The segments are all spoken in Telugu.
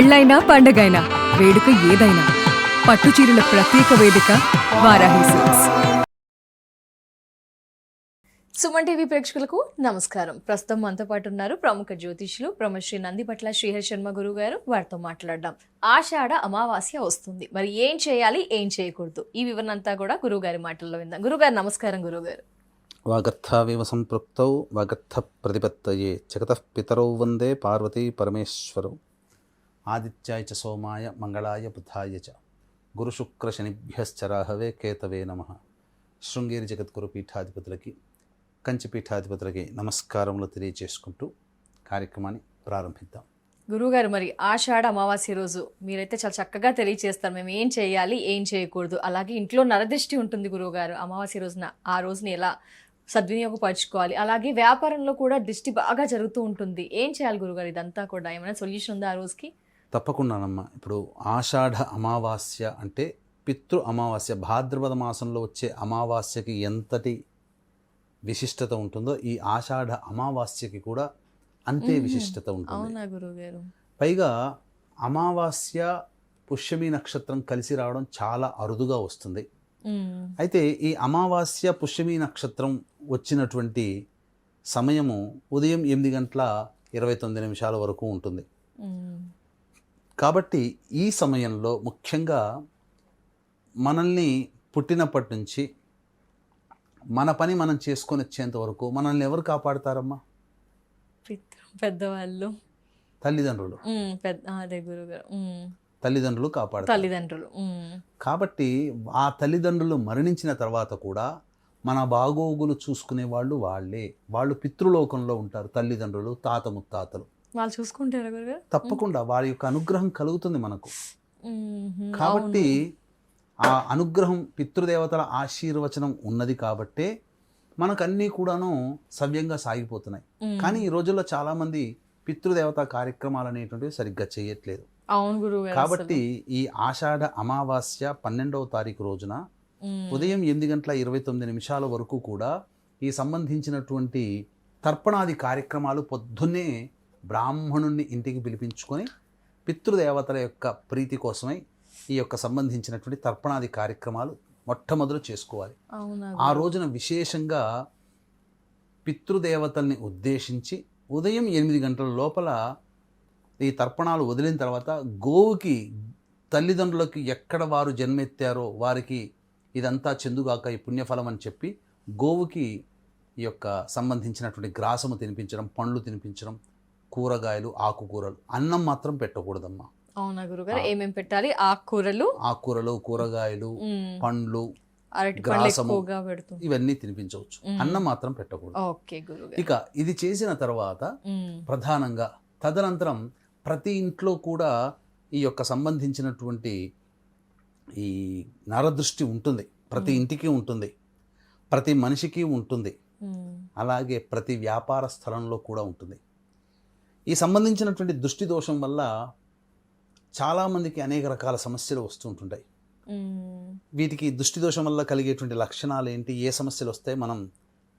పెళ్ళైనా పండగైనా వేడుక ఏదైనా పట్టు చీరల ప్రత్యేక వేదిక వారాహి సిల్క్స్. సుమన్ టీవీ ప్రేక్షకులకు నమస్కారం. ప్రస్తుతం మనతో పాటు ఉన్నారు ప్రముఖ జ్యోతిష్యులు బ్రహ్మశ్రీ నందిపట్ల శ్రీహరి శర్మ గురువు గారు. వారితో మాట్లాడదాం. ఆషాఢ అమావాస్య వస్తుంది, మరి ఏం చేయాలి, ఏం చేయకూడదు, ఈ వివరణ అంతా కూడా గురువు గారి మాటల్లో విందాం. గురుగారు నమస్కారం. గురుగారు, వాగర్థావివ సంపృక్తౌ వాగర్థ ప్రతిపత్తయే జగతః పితరౌ వందే పార్వతీ పరమేశ్వరౌ ఆదిత్యాయ చ సోమాయ మంగళాయ బుధాయ చ గురుశుక్ర శనిభ్యశ్చరాహవే కేతవే నమః. శృంగేరి జగద్గురు పీఠాధిపతులకి కంచి పీఠాధిపతులకి నమస్కారములు తెలియజేసుకుంటూ కార్యక్రమాన్ని ప్రారంభిద్దాం. గురువుగారు, మరి ఆషాఢ అమావాస్య రోజు మీరైతే చాలా చక్కగా తెలియజేస్తారు మేము ఏం చేయాలి, ఏం చేయకూడదు. అలాగే ఇంట్లో నరదిష్టి ఉంటుంది గురువుగారు, అమావాస్య రోజున ఆ రోజుని ఎలా సద్వినియోగపరచుకోవాలి. అలాగే వ్యాపారంలో కూడా దిష్టి బాగా జరుగుతూ ఉంటుంది, ఏం చేయాలి గురుగారు? ఇదంతా కూడా ఏమైనా సొల్యూషన్ ఉందా ఆ రోజుకి? తప్పకుండానమ్మా. ఇప్పుడు ఆషాఢ అమావాస్య అంటే పితృ అమావాస్య, భాద్రపద మాసంలో వచ్చే అమావాస్యకి ఎంతటి విశిష్టత ఉంటుందో ఈ ఆషాఢ అమావాస్యకి కూడా అంతే విశిష్టత ఉంటుంది. అవునా గురువుగారు? పైగా అమావాస్య పుష్యమి నక్షత్రం కలిసి రావడం చాలా అరుదుగా వస్తుంది. అయితే ఈ అమావాస్య పుష్యమి నక్షత్రం వచ్చినటువంటి సమయము ఉదయం 8:29 వరకు ఉంటుంది. కాబట్టి ఈ సమయంలో ముఖ్యంగా మనల్ని పుట్టినప్పటి నుంచి మన పని మనం చేసుకొని వచ్చేంత వరకు మనల్ని ఎవరు కాపాడుతారమ్మా? పెద్దవాళ్ళు, తల్లిదండ్రులు. అదే గురుగారు, తల్లిదండ్రులు కాపాడుతారు. తల్లిదండ్రులు. కాబట్టి ఆ తల్లిదండ్రులు మరణించిన తర్వాత కూడా మన బాగోగులు చూసుకునే వాళ్ళు వాళ్ళే. వాళ్ళు పితృలోకంలో ఉంటారు. తల్లిదండ్రులు, తాత ముత్తాతలు వాళ్ళు చూసుకుంటారా గురుగారు? తప్పకుండా వారి యొక్క అనుగ్రహం కలుగుతుంది మనకు. కాబట్టి ఆ అనుగ్రహం, పితృదేవతల ఆశీర్వచనం ఉన్నది కాబట్టే మనకన్నీ కూడాను సవ్యంగా సాగిపోతున్నాయి. కానీ ఈ రోజుల్లో చాలామంది పితృదేవత కార్యక్రమాలు అనేటువంటివి సరిగ్గా చేయట్లేదు. అవును గురుగారు. కాబట్టి ఈ ఆషాఢ అమావాస్య 12వ తారీఖు రోజున ఉదయం 8:29 వరకు కూడా ఈ సంబంధించినటువంటి తర్పణాది కార్యక్రమాలు పొద్దున్నే బ్రాహ్మణుణ్ణి ఇంటికి పిలిపించుకొని పితృదేవతల యొక్క ప్రీతి కోసమై ఈ యొక్క సంబంధించినటువంటి తర్పణాది కార్యక్రమాలు మొట్టమొదలు చేసుకోవాలి. ఆ రోజున విశేషంగా పితృదేవతల్ని ఉద్దేశించి ఉదయం 8 గంటల లోపల ఈ తర్పణాలు వదిలిన తర్వాత గోవుకి, తల్లిదండ్రులకి ఎక్కడ వారు జన్మెత్తారో వారికి ఇదంతా చెందుగాక ఈ పుణ్యఫలం అని చెప్పి గోవుకి ఈ యొక్క సంబంధించినటువంటి గ్రాసము తినిపించడం, పండ్లు తినిపించడం, కూరగాయలు, ఆకుకూరలు. అన్నం మాత్రం పెట్టకూడదమ్మా. అవునా గురుగారు? ఏమేమి పెట్టాలి? ఆకుకూరలు, కూరగాయలు, పండ్లు, గ్రాసము ఇవన్నీ తినిపించవచ్చు. అన్నం మాత్రం పెట్టకూడదు. ఇక ఇది చేసిన తర్వాత ప్రధానంగా తదనంతరం ప్రతి ఇంట్లో కూడా ఈ యొక్క సంబంధించినటువంటి ఈ నరదృష్టి ఉంటుంది. ప్రతి ఇంటికి ఉంటుంది, ప్రతి మనిషికి ఉంటుంది, అలాగే ప్రతి వ్యాపార స్థలంలో కూడా ఉంటుంది. ఈ సంబంధించినటువంటి దృష్టి దోషం వల్ల చాలామందికి అనేక రకాల సమస్యలు వస్తుంటుంటాయి. వీటికి దృష్టి దోషం వల్ల కలిగేటువంటి లక్షణాలు ఏంటి, ఏ సమస్యలు వస్తాయి, మనం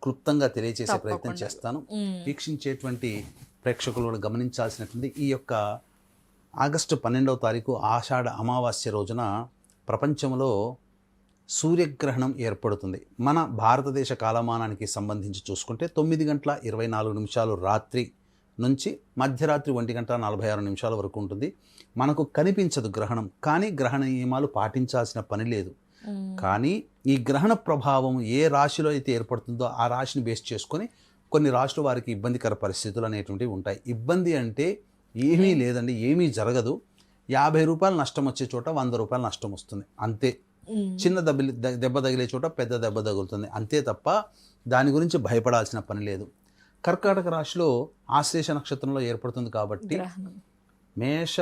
క్లుప్తంగా తెలియజేసే ప్రయత్నం చేస్తాను. వీక్షించేటువంటి ప్రేక్షకులు గమనించాల్సినటువంటి ఈ యొక్క ఆగస్టు 12వ తారీఖు ఆషాఢ అమావాస్య రోజున ప్రపంచంలో సూర్యగ్రహణం ఏర్పడుతుంది. మన భారతదేశ కాలమానానికి సంబంధించి చూసుకుంటే 9:24 రాత్రి నుంచి మధ్యరాత్రి 1:46 వరకు ఉంటుంది. మనకు కనిపించదు గ్రహణం, కానీ గ్రహణ నియమాలు పాటించాల్సిన పని లేదు. కానీ ఈ గ్రహణ ప్రభావం ఏ రాశిలో అయితే ఏర్పడుతుందో ఆ రాశిని బేస్ చేసుకొని కొన్ని రాశుల వారికి ఇబ్బందికర పరిస్థితులు అనేటువంటివి ఉంటాయి. ఇబ్బంది అంటే ఏమీ లేదండి, ఏమీ జరగదు. 50 రూపాయలు నష్టం వచ్చే చోట 100 రూపాయలు నష్టం వస్తుంది, అంతే. చిన్న దెబ్బ తగిలే చోట పెద్ద దెబ్బ తగులుతుంది, అంతే తప్ప దాని గురించి భయపడాల్సిన పని లేదు. కర్కాటక రాశిలో ఆశ్లేష నక్షత్రంలో ఏర్పడుతుంది కాబట్టి మేష,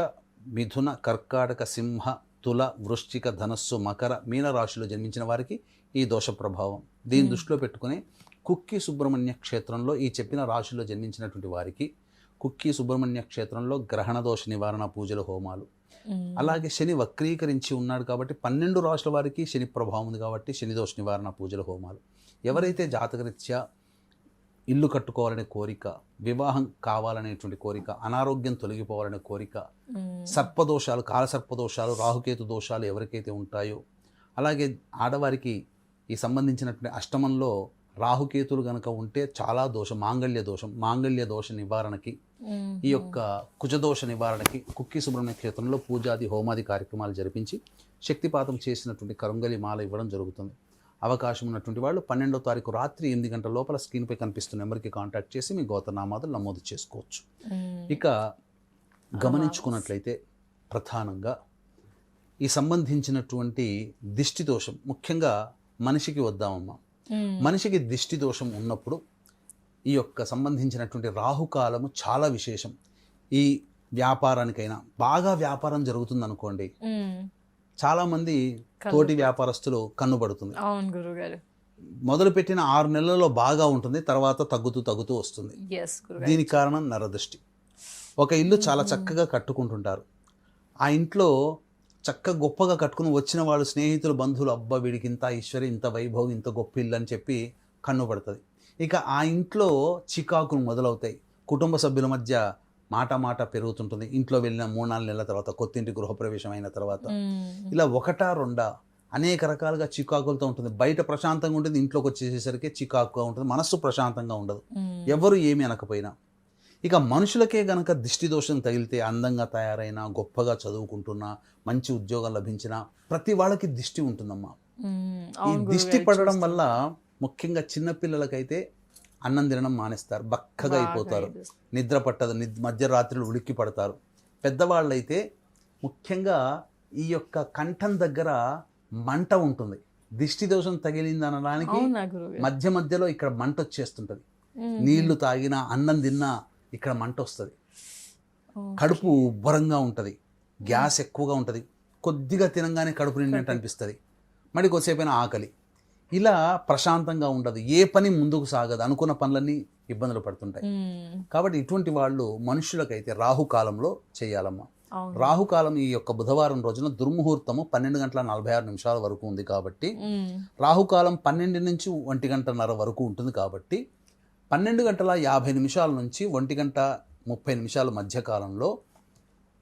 మిథున, కర్కాటక, సింహ, తుల, వృశ్చిక, ధనస్సు, మకర, మీన రాశిలో జన్మించిన వారికి ఈ దోష ప్రభావం. దీన్ని దృష్టిలో పెట్టుకుని కుక్కి సుబ్రహ్మణ్య క్షేత్రంలో ఈ చెప్పిన రాశిలో జన్మించినటువంటి వారికి కుక్కి సుబ్రహ్మణ్య క్షేత్రంలో గ్రహణ దోష నివారణ పూజల హోమాలు, అలాగే శని వక్రీకరించి ఉన్నాడు కాబట్టి 12 రాశుల వారికి శని ప్రభావం ఉంది కాబట్టి శని దోష నివారణ పూజల హోమాలు. ఎవరైతే జాతకరీత్యా ఇల్లు కట్టుకోవాలనే కోరిక, వివాహం కావాలనేటువంటి కోరిక, అనారోగ్యం తొలగిపోవాలనే కోరిక, సర్పదోషాలు, కాలసర్పదోషాలు, రాహుకేతు దోషాలు ఎవరికైతే ఉంటాయో, అలాగే ఆడవారికి ఈ సంబంధించినటువంటి అష్టమంలో రాహుకేతులు గనక ఉంటే చాలా దోషం, మాంగళ్య దోష నివారణకి, ఈ యొక్క కుజదోష నివారణకి కుక్కి సుబ్రహ్మణ్య క్షేత్రంలో పూజాది హోమాది కార్యక్రమాలు జరిపించి శక్తిపాతం చేసినటువంటి కరుంగలి మాల ఇవ్వడం జరుగుతుంది. అవకాశం ఉన్నటువంటి వాళ్ళు 12వ తారీఖు రాత్రి 8 గంటల లోపల స్క్రీన్పై కనిపిస్తున్న నెంబర్కి కాంటాక్ట్ చేసి మీ గోత్రనామాదులు నమోదు చేసుకోవచ్చు. ఇక గమనించుకున్నట్లయితే ప్రధానంగా ఈ సంబంధించినటువంటి దిష్టి దోషం ముఖ్యంగా మనిషికి వద్దామమ్మా. మనిషికి దిష్టి దోషం ఉన్నప్పుడు ఈ యొక్క సంబంధించినటువంటి రాహుకాలము చాలా విశేషం. ఈ వ్యాపారానికైనా బాగా వ్యాపారం జరుగుతుంది అనుకోండి, చాలా మంది తోటి వ్యాపారస్తులు కన్నుబడుతుంది. అవును గురుగారు. మొదలుపెట్టిన 6 నెలల్లో బాగా ఉంటుంది, తర్వాత తగ్గుతూ వస్తుంది. దీనికి కారణం నరదృష్టి. ఒక ఇల్లు చాలా చక్కగా కట్టుకుంటుంటారు, ఆ ఇంట్లో చక్కగా గొప్పగా కట్టుకుని వచ్చిన వాళ్ళు స్నేహితులు బంధువులు, అబ్బా వీడికి ఇంత ఐశ్వర్యం, ఇంత వైభవం, ఇంత గొప్ప ఇల్లు అని చెప్పి కన్నుపడుతుంది. ఇక ఆ ఇంట్లో చికాకులు మొదలవుతాయి, కుటుంబ సభ్యుల మధ్య మాట పెరుగుతుంటుంది. ఇంట్లో వెళ్ళిన 3-4 నెలల తర్వాత, కొత్తింటి గృహప్రవేశం అయిన తర్వాత ఇలా 1-2 అనేక రకాలుగా చికాకులతో ఉంటుంది. బయట ప్రశాంతంగా ఉంటుంది, ఇంట్లోకి వచ్చేసేసరికి చికాకుగా ఉంటుంది, మనస్సు ప్రశాంతంగా ఉండదు, ఎవరు ఏమి అనకపోయినా. ఇక మనుషులకే గనక దిష్టి దోషం తగిలితే అందంగా తయారైనా, గొప్పగా చదువుకుంటున్నా, మంచి ఉద్యోగం లభించినా ప్రతి వాళ్ళకి దిష్టి ఉంటుందమ్మా. ఈ దిష్టి పడడం వల్ల ముఖ్యంగా చిన్నపిల్లలకైతే అన్నం తినడం మానేస్తారు, బక్కగా అయిపోతారు, నిద్ర పట్టదు, మధ్యరాత్రులు ఉలిక్కి పడతారు. పెద్దవాళ్ళైతే ముఖ్యంగా ఈ యొక్క కంఠం దగ్గర మంట ఉంటుంది. దిష్టి దోషం తగిలింది అనడానికి మధ్యలో ఇక్కడ మంట వచ్చేస్తుంటుంది. నీళ్లు తాగినా, అన్నం తిన్నా ఇక్కడ మంట వస్తుంది, కడుపు ఉబ్బరంగా ఉంటుంది, గ్యాస్ ఎక్కువగా ఉంటుంది, కొద్దిగా తినంగానే కడుపు నిండినట్టు అనిపిస్తుంది, మరి కొద్దిసేపైనా ఆకలి, ఇలా ప్రశాంతంగా ఉండదు, ఏ పని ముందుకు సాగదు, అనుకున్న పనులన్నీ ఇబ్బందులు పడుతుంటాయి. కాబట్టి ఇటువంటి వాళ్ళు మనుషులకైతే రాహుకాలంలో చేయాలమ్మా. రాహుకాలం ఈ యొక్క బుధవారం రోజున దుర్ముహూర్తము 12:46 వరకు ఉంది కాబట్టి, రాహుకాలం 12 నుంచి 1:30 వరకు ఉంటుంది కాబట్టి 12:50 నుంచి 1:30 మధ్యకాలంలో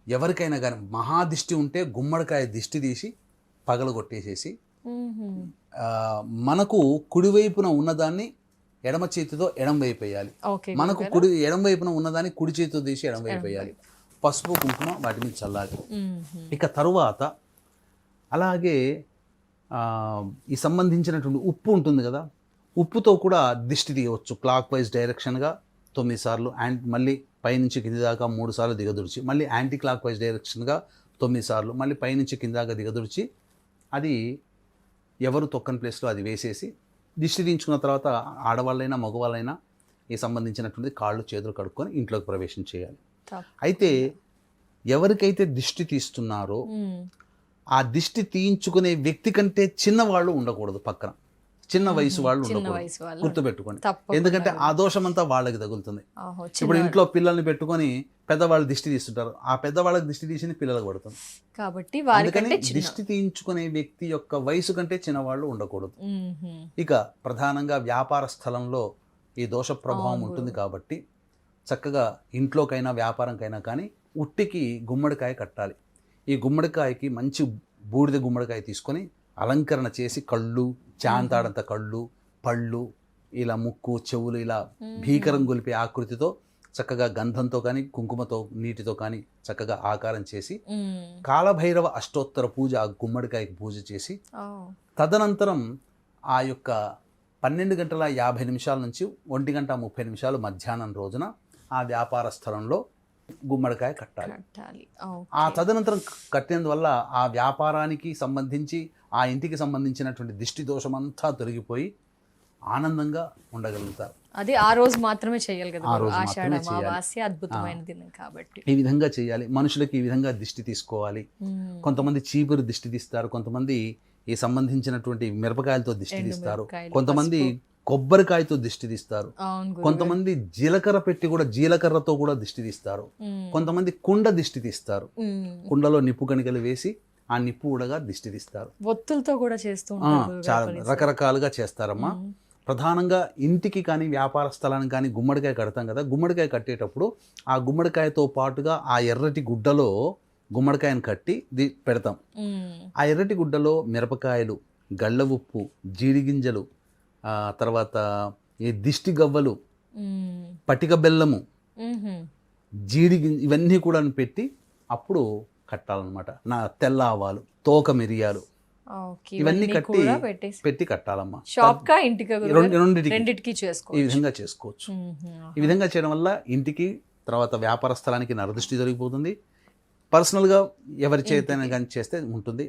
ఎవరికైనా కానీ మహాదిష్టి ఉంటే గుమ్మడికాయ దిష్టి తీసి పగలగొట్టేసేసి మనకు కుడివైపున ఉన్నదాన్ని ఎడమ చేతితో ఎడమ వైపు వేయాలి, మనకు ఎడమ వైపున ఉన్నదాన్ని కుడి చేతితో తీసి ఎడమ వైపు వేయాలి, పసుపు కుంకుమ వాటి మీద చల్లాలి. ఇక తరువాత అలాగే ఈ సంబంధించినటువంటి ఉప్పు ఉంటుంది కదా, ఉప్పుతో కూడా దిష్టి తీయవచ్చు. క్లాక్ వైజ్ డైరెక్షన్గా 9 సార్లు, అండ్ మళ్ళీ పైనుంచి కింది దాకా 3 సార్లు దిగదుడిచి, మళ్ళీ యాంటీ క్లాక్ వైజ్ డైరెక్షన్గా 9 సార్లు, మళ్ళీ పైనుంచి కింది దాకా దిగదుడిచి, అది ఎవరు తొక్కని ప్లేస్లో అది వేసేసి దిష్టి తీయించుకున్న తర్వాత ఆడవాళ్ళైనా మగవాళ్ళైనా ఈ సంబంధించినటువంటి కాళ్ళు చేతులు కడుక్కొని ఇంట్లోకి ప్రవేశం చేయాలి. అయితే ఎవరికైతే దిష్టి తీస్తున్నారో ఆ దిష్టి తీయించుకునే వ్యక్తి కంటే చిన్నవాళ్ళు ఉండకూడదు, పక్కన చిన్న వయసు వాళ్ళు ఉండకూడదు, గుర్తుపెట్టుకోండి. ఎందుకంటే ఆ దోషం అంతా వాళ్ళకి తగులుతుంది. ఇప్పుడు ఇంట్లో పిల్లల్ని పెట్టుకొని పెద్దవాళ్ళు దిష్టి తీస్తుంటారు, ఆ పెద్దవాళ్ళకి దిష్టి తీసి పిల్లలకు పడుతుంది. కాబట్టి దిష్టి తీయించుకునే వ్యక్తి యొక్క వయసు కంటే చిన్నవాళ్ళు ఉండకూడదు. ఇక ప్రధానంగా వ్యాపార స్థలంలో ఈ దోష ప్రభావం ఉంటుంది కాబట్టి చక్కగా ఇంట్లోకైనా వ్యాపారంకైనా కానీ ఉట్టికి గుమ్మడికాయ కట్టాలి. ఈ గుమ్మడికాయకి మంచి బూడిద గుమ్మడికాయ తీసుకొని అలంకరణ చేసి కళ్ళు, చాంతాడంత కళ్ళు, పళ్ళు, ఇలా ముక్కు, చెవులు ఇలా భీకరం గొలిపే ఆకృతితో చక్కగా గంధంతో కానీ కుంకుమతో నీటితో కానీ చక్కగా ఆకారం చేసి కాలభైరవ అష్టోత్తర పూజ ఆ గుమ్మడికాయకి పూజ చేసి తదనంతరం ఆ యొక్క 12:50 నుంచి 1:30 మధ్యాహ్నం రోజున ఆ వ్యాపార స్థలంలో గుమ్మడికాయ కట్టాలి. ఆ తదనంతరం కట్టినందువల్ల ఆ వ్యాపారానికి సంబంధించి ఆ ఇంటికి సంబంధించినటువంటి దిష్టి దోషం అంతా తొలగిపోయి ఆనందంగా ఉండగలుగుతారు. అది ఆ రోజు మాత్రమే చేయాలి కదా, ఆషాఢ అమావాస్య అద్భుతమైన దినం కాబట్టి ఈ విధంగా చేయాలి. మనుషులకి ఈ విధంగా దిష్టి తీసుకోవాలి. కొంతమంది చీపురు దిష్టి తీస్తారు, కొంతమంది ఈ సంబంధించినటువంటి మిరపకాయలతో దిష్టి తీస్తారు, కొంతమంది కొబ్బరికాయతో దిష్టి తీస్తారు, కొంతమంది జీలకర్ర పెట్టి కూడా జీలకర్రతో కూడా దిష్టి తీస్తారు, కొంతమంది కుండ దిష్టి తీస్తారు, కుండలో నిప్పు కణికలు వేసి ఆ నిప్పు ఉడగా దిష్టి తీస్తారు, ఒత్తులతో కూడా చేస్తూ చాలా రకరకాలుగా చేస్తారమ్మా. ప్రధానంగా ఇంటికి కానీ వ్యాపార స్థలానికి కానీ గుమ్మడికాయ కడతాం కదా, గుమ్మడికాయ కట్టేటప్పుడు ఆ గుమ్మడికాయతో పాటుగా ఆ ఎర్రటి గుడ్డలో గుమ్మడికాయను కట్టి పెడతాం. ఆ ఎర్రటి గుడ్డలో మిరపకాయలు, గళ్ళ ఉప్పు, జీడిగింజలు, తర్వాత ఈ దిష్టి గవ్వలు, పటిక బెల్లము, ఇవన్నీ కూడా పెట్టి అప్పుడు కట్టాలన్నమాట. తెల్ల ఆవాలు, తోక మిరియాలు, ఇవన్నీ పెట్టి కట్టాలమ్మా. రెండిటికి ఈ విధంగా చేసుకోవచ్చు. ఈ విధంగా చేయడం వల్ల ఇంటికి, తర్వాత వ్యాపార స్థలానికి నరదృష్టి జరిగిపోతుంది. పర్సనల్గా ఎవరి చేతైనా కానీ చేస్తే ఉంటుంది.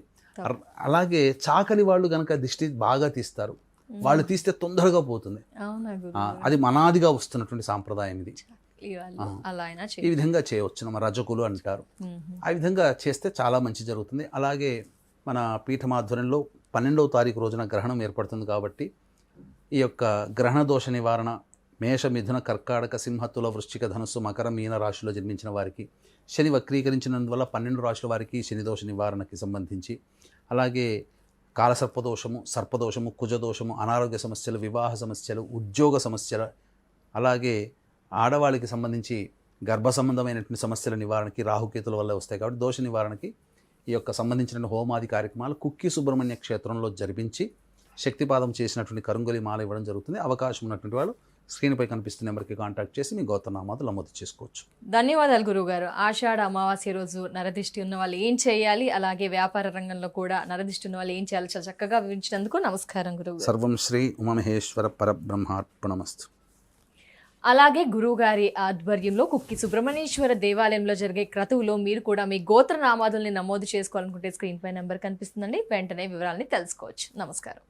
అలాగే చాకలి వాళ్ళు కనుక దిష్టి బాగా తీస్తారు, వాళ్ళు తీస్తే తొందరగా పోతుంది. అది మనాదిగా వస్తున్నటువంటి సాంప్రదాయం ఇది. ఈ విధంగా చేయవచ్చు, రజకులు అంటారు. ఆ విధంగా చేస్తే చాలా మంచి జరుగుతుంది. అలాగే మన పీఠమాధ్వర్యంలో 12వ తారీఖు రోజున గ్రహణం ఏర్పడుతుంది కాబట్టి ఈ యొక్క గ్రహణ దోష నివారణ మేష, మిథున, కర్కాటక, సింహ, తుల, వృశ్చిక, ధనుస్సు, మకర, మీన రాశిలో జన్మించిన వారికి, శని వక్రీకరించినందువల్ల 12 రాశుల వారికి శని దోష నివారణకి సంబంధించి, అలాగే కాలసర్పదోషము, సర్పదోషము, కుజదోషము, అనారోగ్య సమస్యలు, వివాహ సమస్యలు, ఉద్యోగ సమస్యలు, అలాగే ఆడవాళ్ళకి సంబంధించి గర్భ సంబంధమైనటువంటి సమస్యల నివారణకి రాహుకేతుల వల్ల వస్తాయి కాబట్టి దోష నివారణకి ఈ యొక్క సంబంధించిన హోమాది కార్యక్రమాలు కుక్కి సుబ్రహ్మణ్య క్షేత్రంలో జరిపించి శక్తిపాదం చేసినటువంటి కరుంగలి మాల ఇవ్వడం జరుగుతుంది. అవకాశం ఉన్నటువంటి వాళ్ళు స్క్రీన్పై కనిపిస్తున్న నెంబర్కి కాంటాక్ట్ చేసి మీ గోత్రనామాలు నమోదు చేసుకోవచ్చు. ధన్యవాదాలు గురువుగారు. ఆషాఢ అమావాస్య రోజు నరదిష్టి ఉన్న వాళ్ళు ఏం చేయాలి, అలాగే వ్యాపార రంగంలో కూడా నరదిష్టి ఉన్న వాళ్ళు ఏం చేయాలి చాలా చక్కగా వివరించినందుకు నమస్కారం గురువుగారు. సర్వం శ్రీ ఉమామహేశ్వర పరబ్రహ్మార్పణమస్తు. అలాగే గురువుగారి ఆధ్వర్యంలో కుక్కి సుబ్రహ్మణ్యేశ్వర దేవాలయంలో జరిగే క్రతువులో మీరు కూడా మీ గోత్ర నామాదుల్ని నమోదు చేసుకోవాలనుకుంటే స్క్రీన్ పై నెంబర్ కనిపిస్తుందండి, వెంటనే వివరాలని తెలుసుకోవచ్చు. నమస్కారం.